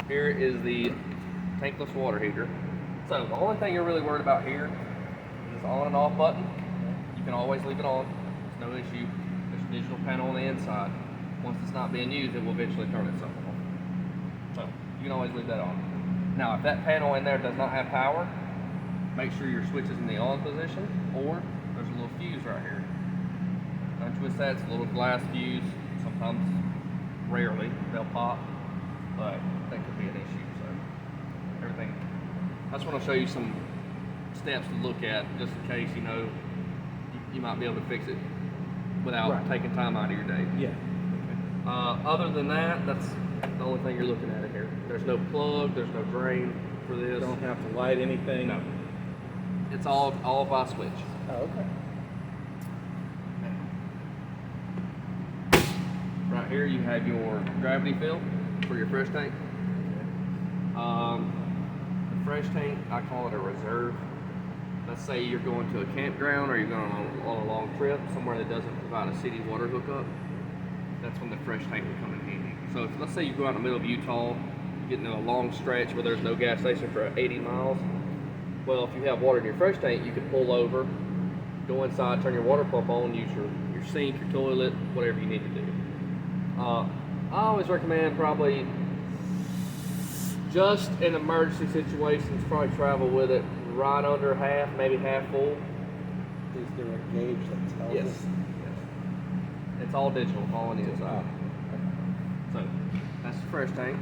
here is the tankless water heater. So the only thing you're really worried about here is this on and off button. You can always leave it on. It's no issue. There's a digital panel on the inside. Once it's not being used, it will eventually turn itself on. So you can always leave that on. Now, if that panel in there does not have power, make sure your switch is in the on position, or there's a little fuse right here. Untwist that. It's a little glass fuse. Sometimes, rarely, they'll pop, but that could be an issue. So everything. I just want to show you some steps to look at, just in case you might be able to fix it without taking time out of your day. Yeah. Other than that, that's the only thing you're looking at in here. There's no plug, there's no drain for this. You don't have to light anything? No. It's all by switch. Oh, okay. Right here you have your gravity fill for your fresh tank. The fresh tank, I call it a reserve. Let's say you're going to a campground or you're going on a long trip somewhere that doesn't provide a city water hookup. That's when the fresh tank will come in handy. So if, let's say you go out in the middle of Utah, you get into a long stretch where there's no gas station for 80 miles. Well, if you have water in your fresh tank, you can pull over, go inside, turn your water pump on, use your sink, your toilet, whatever you need to do. I always recommend probably just in emergency situations, probably travel with it right under half, maybe half full. Is there a gauge that tells us? Yes. It's all digital, all on the inside. So that's the fresh tank.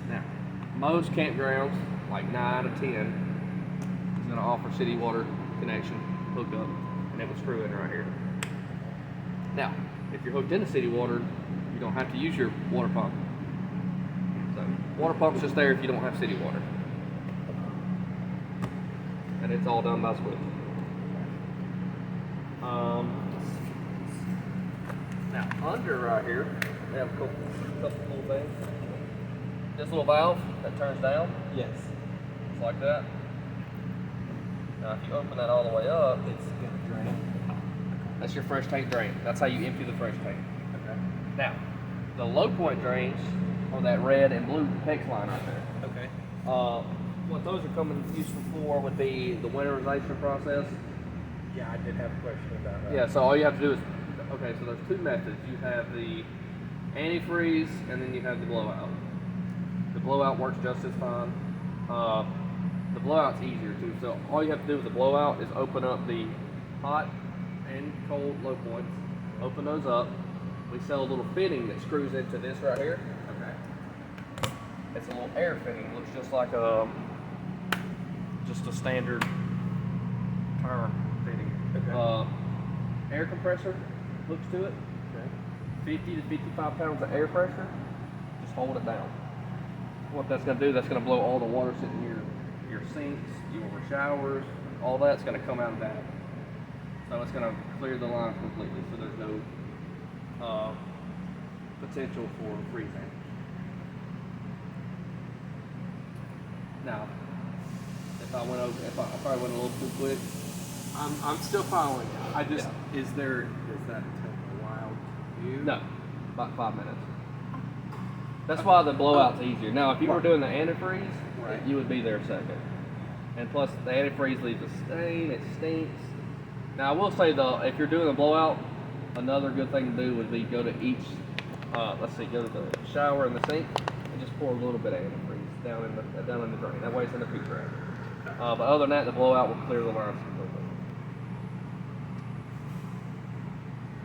Now, most campgrounds, like 9 to 10, is going to offer city water connection hookup, and it will screw in right here. Now, if you're hooked into city water, you don't have to use your water pump. So, water pump's just there if you don't have city water. And it's all done by switch. Now, under right here, we have a couple cool things. This little valve that turns down. Yes. Just like that. Now, if you open that all the way up, It's going to drain. that's your fresh tank drain. That's how you empty the fresh tank. Okay. Now, the low point drains on that red and blue PEX line right there. Okay. What those are coming useful for would be the winterization process. Yeah, I did have a question about that. Yeah, so all you have to do is, okay, so there's two methods. You have the antifreeze and then you have the blowout. The blowout works just as fine. The blowout's easier too. So all you have to do with the blowout is open up the hot and cold low points. Open those up. We sell a little fitting that screws into this right here. Okay. It's a little air fitting. It looks just like just a standard tire fitting. Okay. Air compressor hooks to it. Okay. 50 to 55 pounds of air pressure. Just hold it down. What that's going to do, that's going to blow all the water sitting in your sinks, your showers, all that's going to come out of that. So it's going to clear the line completely, so there's no potential for freezing. Now, if I probably went a little too quick. I'm still following you. I just, does that take a while to do? No, about 5 minutes. That's why the blowout's easier. Now, if you were doing the antifreeze, you would be there a second. And plus, the antifreeze leaves a stain, it stinks. Now, I will say though, if you're doing a blowout, another good thing to do would be go to each, go to the shower and the sink, and just pour a little bit of antifreeze down in the drain. That way it's in the filter. But other than that, the blowout will clear the lines completely.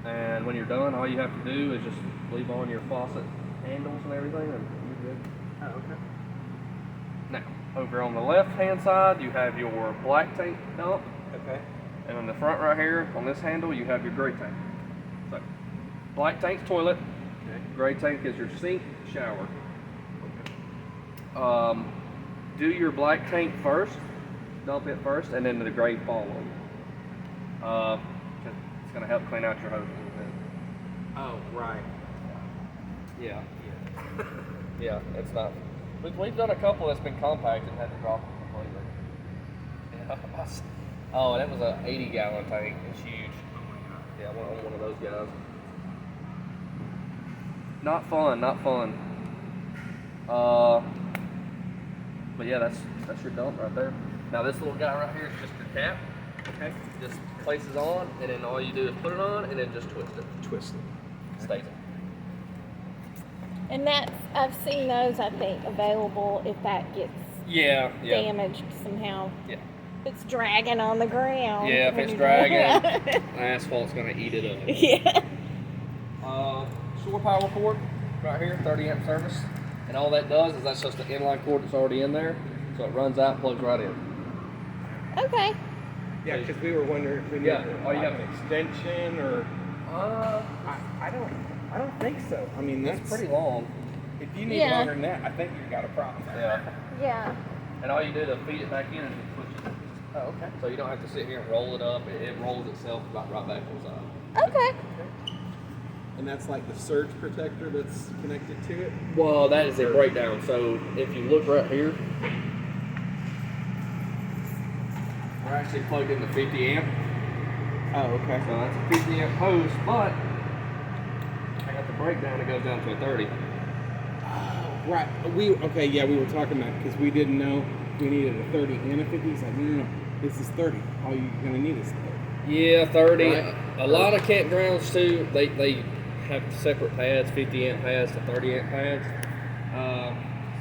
And when you're done, all you have to do is just leave on your faucet handles and everything, and you're good. Oh, okay. Now, over on the left-hand side, you have your black tank dump. Okay. And on the front right here, on this handle, you have your gray tank. So, black tank's toilet. Okay. Gray tank is your sink, shower. Do your black tank first, dump it first, and then the gray follow. It's going to help clean out your hose a little bit. Oh, right. Yeah. Yeah, it's not. We've done a couple that's been compact and had to drop them completely. Yeah. Oh, and it was an 80-gallon tank. It's huge. Yeah, one of those guys. Not fun, not fun. But yeah, that's your dump right there. Now this little guy right here is just your cap. Okay. Just places on, and then all you do is put it on, and then just twist it. Twist it. Stays it. And that's, I've seen those, I think, available if that gets Yeah. damaged somehow. Yeah. If it's dragging on the ground. Yeah, if when it's you're dragging, doing it. the asphalt's gonna eat it up. Yeah. Shore power cord right here, 30 amp service, and all that does is that's just the inline cord that's already in there, so it runs out, plugs right in. Okay. Yeah, because we were wondering if we Yeah, needed all you like have- an extension or. I don't think so. I mean, It's pretty long. If you need Yeah. longer than that, I think you got a problem. Yeah. Yeah. And all you do to feed it back in is just push it. Oh, okay. So you don't have to sit here and roll it up. It rolls itself about right back inside. Okay. And that's like the surge protector that's connected to it. Well, that is a breakdown. So if you look right here, we're actually plugged into 50 amp. Oh, okay. So that's a 50 amp post, but I got the breakdown. It goes down to a 30. Right. We were talking about because we didn't know we needed a 30 and a 50. He's like, no. This is 30. All you're gonna need is 30. Yeah, 30. Right. A lot of campgrounds too. They have separate pads, 50 amp pads to 30 amp pads.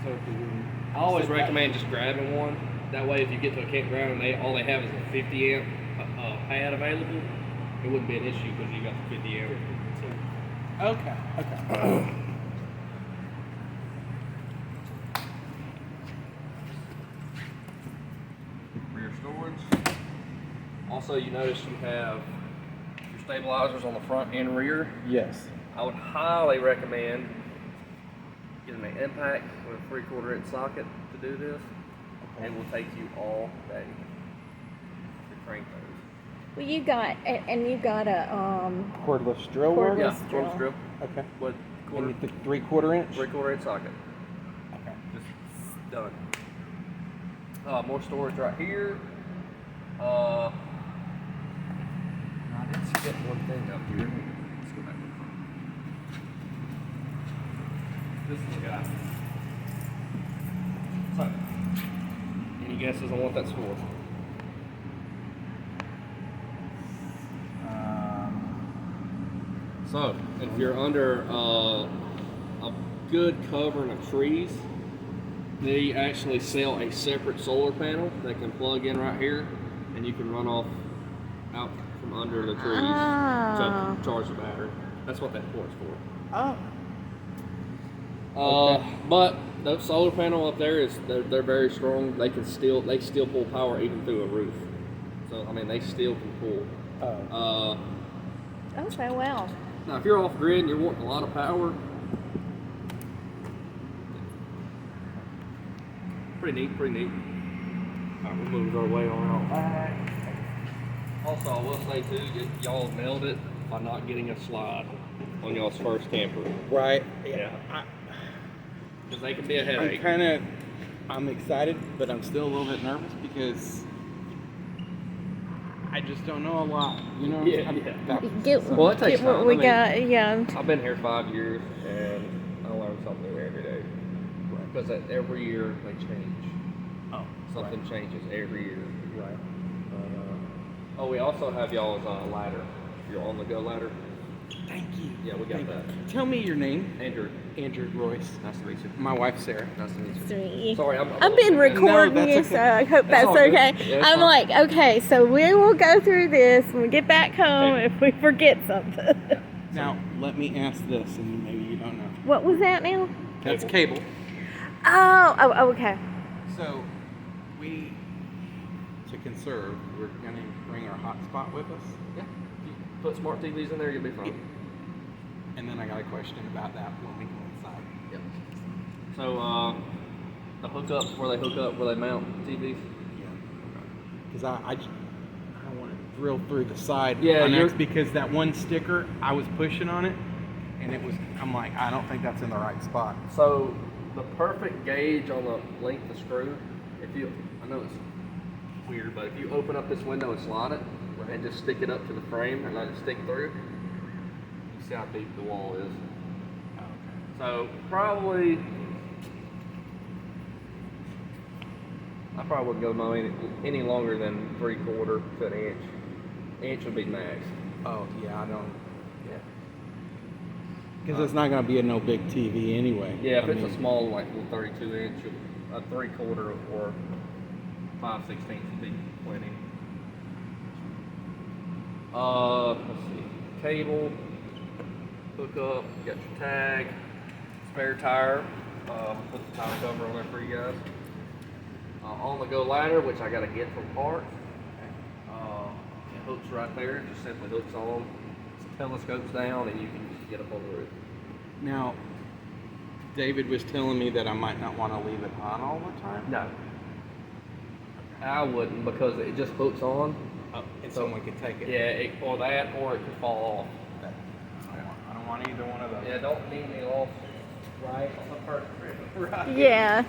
So do we? I always recommend just grabbing one. That way, if you get to a campground and all they have is a 50 amp pad available, it wouldn't be an issue because you got the 50 amp. Okay. Rear storage. Also, you notice you have your stabilizers on the front and rear. Yes. I would highly recommend getting an impact with a 3/4 inch socket to do this. It will take you all day to crank those. Well, you got a Cordless drill Cordless. Yeah, drill. cordless drill. Okay. What? And you think 3/4 inch? 3/4 inch socket. Okay. Just done. More storage right here. I did skip one thing up here. Let's go back. This is the guy. So, any guesses on what that's for? So, if you're under a good covering of trees, they actually sell a separate solar panel that can plug in right here, and you can run off out from under the trees Ah. to charge the battery. That's what that port's for. Oh. But the solar panel up there they're very strong. They still pull power even through a roof. So I mean they still can pull. Oh. Okay, well. Now if you're off grid and you're wanting a lot of power, pretty neat. Alright, we'll move our way on out back. Also, I will say too, y'all nailed it by not getting a slide on y'all's first camper. Right. Yeah. Because they can be a headache. I'm excited, but I'm still a little bit nervous because I just don't know a lot. You know? Yeah. Well, it takes Get what time. we I mean, got, yeah. I've been here 5 years and I learn something new every day. Because every year they change. Oh. Something changes every year. Right. We also have y'all's ladder. Your on-the-go ladder. Thank you. Yeah, we got Thank that. you. Tell me your name. Andrew, Andrew Royce. nice to meet you. My wife Sarah. Nice to meet you. Sweet. Sorry, I'm I've been recording No, that's you, okay. so I hope that's all good. okay. Yeah, it's I'm fine. like, okay, so we will go through this when we get back home Okay. if we forget something. Now let me ask this, and maybe you don't know. What was that now? That's cable. Oh, okay. So we, to conserve, we're gonna bring our hotspot with us. Yeah. If you put smart TVs in there, you'll be fine. And then I got a question about that when we go inside. Yep. So, the hookups, where they mount TVs. Yeah. Because I want to drill through the side. Yeah, on you're- X because that one sticker I was pushing on it, and I'm like, I don't think that's in the right spot. So, the perfect gauge on the length of screw, I know it's weird, but if you open up this window and slide it, and just stick it up to the frame and let it stick through, you see how deep the wall is. So I probably wouldn't go no any longer than 3/4 to an inch. Inch would be max. Oh yeah, I don't. Yeah. Because it's not gonna be a no big TV anyway. Yeah, if I it's mean, a small, like little 32 inch, a 3/4 or 5/16 would be plenty. Let's see. Cable, hook up, you got your tag, spare tire. Put the tire cover on there for you guys. On the go ladder, which I gotta get from parts. It hooks right there. It just simply hooks on, telescopes down, and you can just get up on the roof. now, David was telling me that I might not want to leave it on all the time. No, I wouldn't because it just hooks on. Oh, and So- someone could take it. Yeah, or that, or it could fall off. I don't want either one of those. Yeah, don't need any loss. Right on the first trip. Right. Yeah.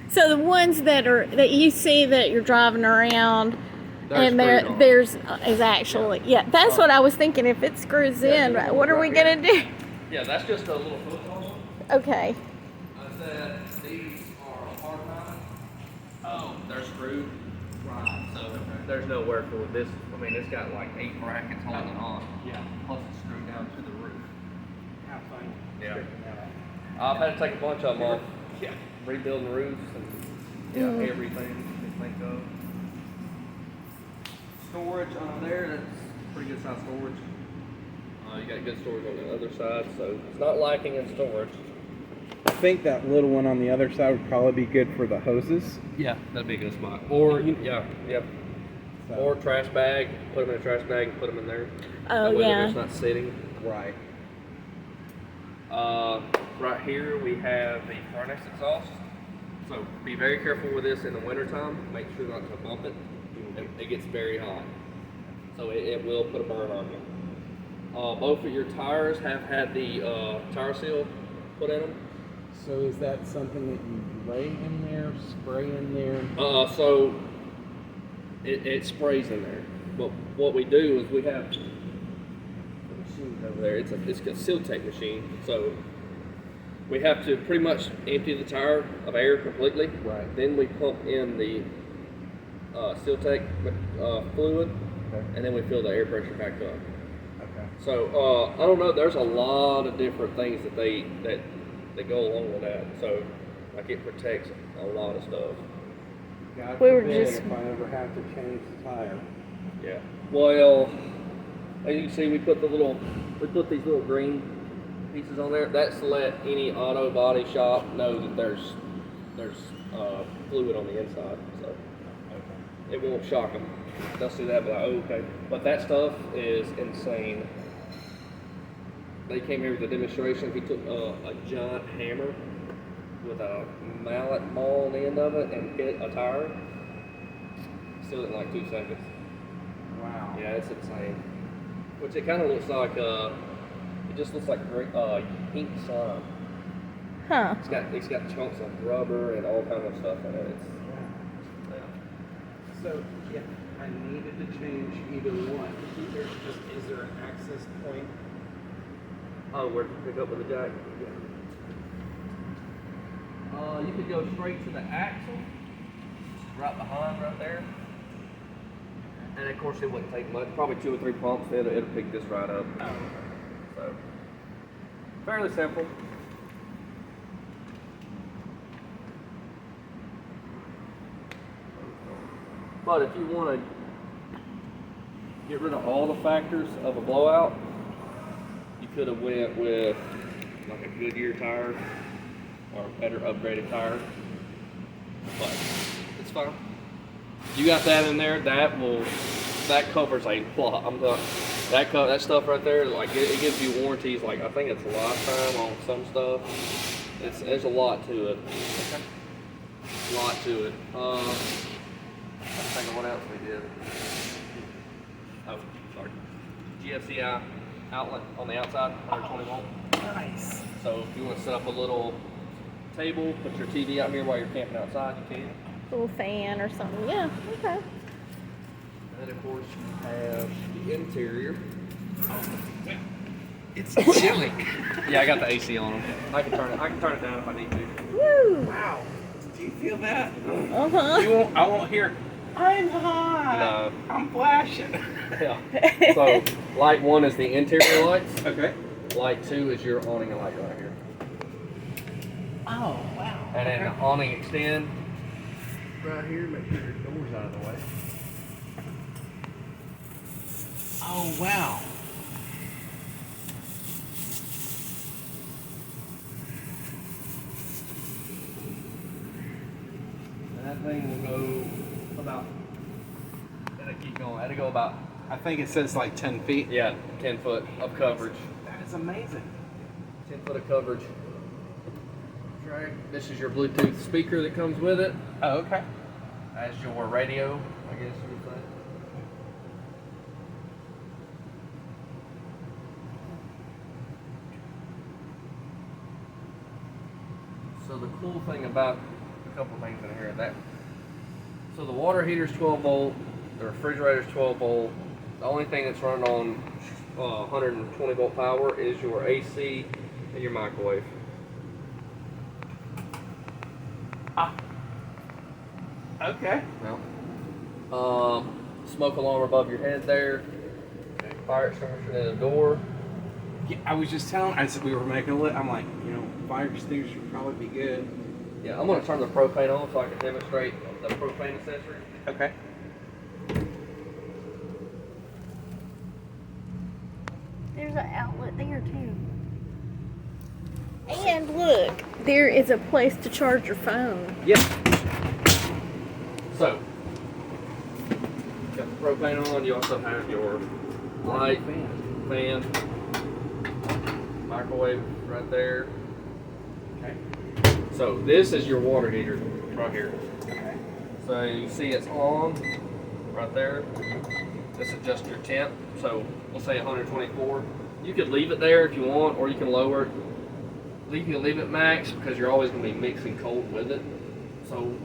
So the ones that you see that you're driving around, and there's is actually that's what I was thinking. If it screws in, Yeah, what are we right gonna do? Yeah, that's just a little hook on them. Okay. I said these are hard mounted. Oh, they're screwed. Right. So there's nowhere for this. I mean, it's got like 8 brackets holding it on. Yeah. Plus it's screwed down to the roof. How fun. Yeah. I've had to take a bunch of them off. Yeah. Rebuilding roofs and everything you can think of. Storage on there, that's pretty good size storage. You got good storage on the other side, so it's not lacking in storage. I think that little one on the other side would probably be good for the hoses. Yeah, that'd be a good spot. Or So- or trash bag. Put them in a trash bag and put them in there. Oh That way they're yeah. just not sitting. Right. Right here we have the furnace exhaust. So be very careful with this in the wintertime. Make sure not to bump it. It gets very hot. So it will put a burn on you. Both of your tires have had the tire seal put in them. So is that something that you lay in there, spray in there? So it sprays in there. But what we do is we have the machine over there. It's a seal tank machine. So we have to pretty much empty the tire of air completely. Right. Then we pump in the seal tank fluid, Okay. and then we fill the air pressure back up. Okay. So I don't know. There's a lot of different things that they go along with that. So like it protects a lot of stuff. God We were forbid just- if I ever have to change the tire. Yeah. Well, as you can see, we put these little green pieces on there. That's to let any auto body shop know that there's fluid on the inside. So Okay. it won't shock them. They'll see that, but like, oh, okay. But that stuff is insane. They came here with a demonstration. He took a giant hammer with a mallet maul on the end of it and hit a tire. Sealed it in like 2 seconds. Wow. Yeah, it's insane. Which it kind of looks like, it just looks like pink slime. Huh. It's got chunks of rubber and all kind of stuff in it. Yeah. So if I needed to change either one, is there an access point? Oh, where to pick up with the jack? Yeah. You could go straight to the axle, right behind, right there. And of course, it wouldn't take much. Probably 2 or 3 pumps. It'll pick this right up. So, fairly simple. But if you want to get rid of all the factors of a blowout, you could have went with like a Goodyear tire or a better upgraded tire. But it's fine. You got that in there. That covers a lot. That stuff right there. Like it gives you warranties. Like I think it's a lifetime on some stuff. There's a lot to it. A lot to it. I think of what else we did. Oh, sorry. GFCI outlet on the outside, 120 volt. Nice. So if you want to set up a little table, put your TV out here while you're camping outside, you can. Little fan or something. Yeah. Okay. And then of course you have the interior. It's chilly. Yeah, I got the AC on them. I can turn it down if I need to. Woo! Wow. Do you feel that? Uh-huh. I won't hear. I'm hot. No. I'm flashing. Yeah. So light 1 is the interior lights. Okay. Light 2 is your awning light right here. Oh wow. And then the awning extend right here. Make sure your door's out of the way. Oh wow. And that thing will go about. It'll keep going. It'll go about. I think it says like 10 feet. Yeah, 10 foot of coverage. That is amazing. 10 foot of coverage. Right. This is your Bluetooth speaker that comes with it. Oh, okay. As your radio, I guess you would say. So the cool thing about a couple of things in here, so the water heater's 12 volt, the refrigerator's 12 volt. The only thing that's running on 120 volt power is your AC and your microwave. Okay. Now, smoke alarm above your head there. Fire extinguisher in the door. Yeah, I was just telling. I said we were making a list. I'm like, fire extinguisher would probably be good. Yeah, I'm gonna turn the propane on so I can demonstrate the propane accessory. Okay. There's an outlet there too. And look, there is a place to charge your phone. Yep. So, got the propane on. You also have your light, fan, microwave right there. Okay. So this is your water heater right here. Okay. So you see it's on right there. This is just your temp. So we'll say 124. You could leave it there if you want, or you can lower it. You can leave it max because you're always going to be mixing cold with it. So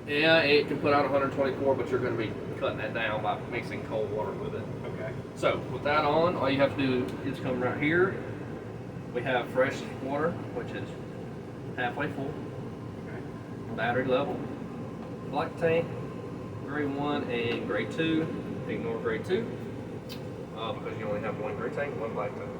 yeah, it can put out 124, but you're going to be cutting that down by mixing cold water with it. Okay. So with that on, all you have to do is come right here. We have fresh water, which is halfway full. Okay. Battery level, black tank, grade 1 and grade 2. Ignore grade 2 because you only have one gray tank and one black tank.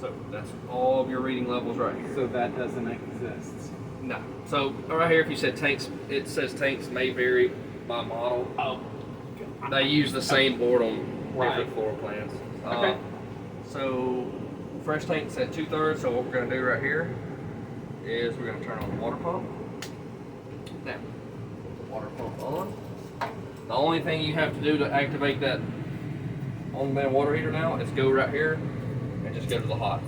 So that's all of your reading levels right here. So that doesn't exist. No. So right here, if you said tanks, it says tanks may vary by model. Oh. They use the same board on Right. different floor plans. Okay. So fresh tank's at 2/3. So what we're going to do right here is we're going to turn on the water pump. Now, put the water pump on. The only thing you have to do to activate that on-demand water heater now is go right here and just go to the hot.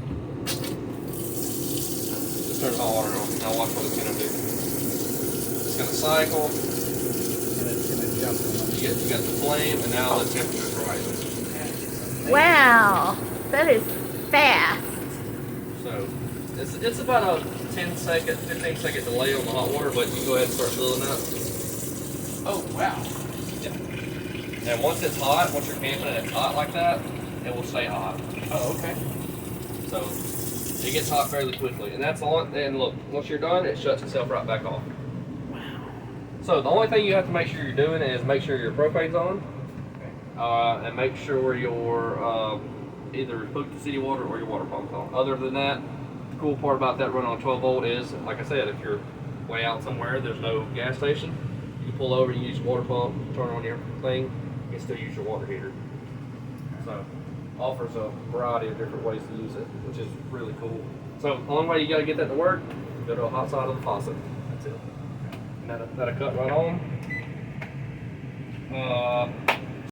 Just turn the hot water on. Now watch what it's going to do. It's going to cycle. And it's gonna jump. You got the flame, and now the temperature's rising. Wow, that is fast. So it's about a 15 second delay on the hot water, but you can go ahead and start filling up. Oh wow. Yeah. And once it's hot, once you're camping and it's hot like that, it will stay hot. Oh okay. So it gets hot fairly quickly, and that's on. And look, once you're done, it shuts itself right back off. Wow. So the only thing you have to make sure you're doing is make sure your propane's on, and make sure your either hook to city water or your water pump's on. Other than that, the cool part about that running on 12 volt is, like I said, if you're way out somewhere, there's no gas station, you can pull over, you use your water pump, turn on your thing, you can still use your water heater. So offers a variety of different ways to use it, which is really cool. So the only way you got to get that to work, go to a hot side of the faucet. That's it. And that'll cut right on.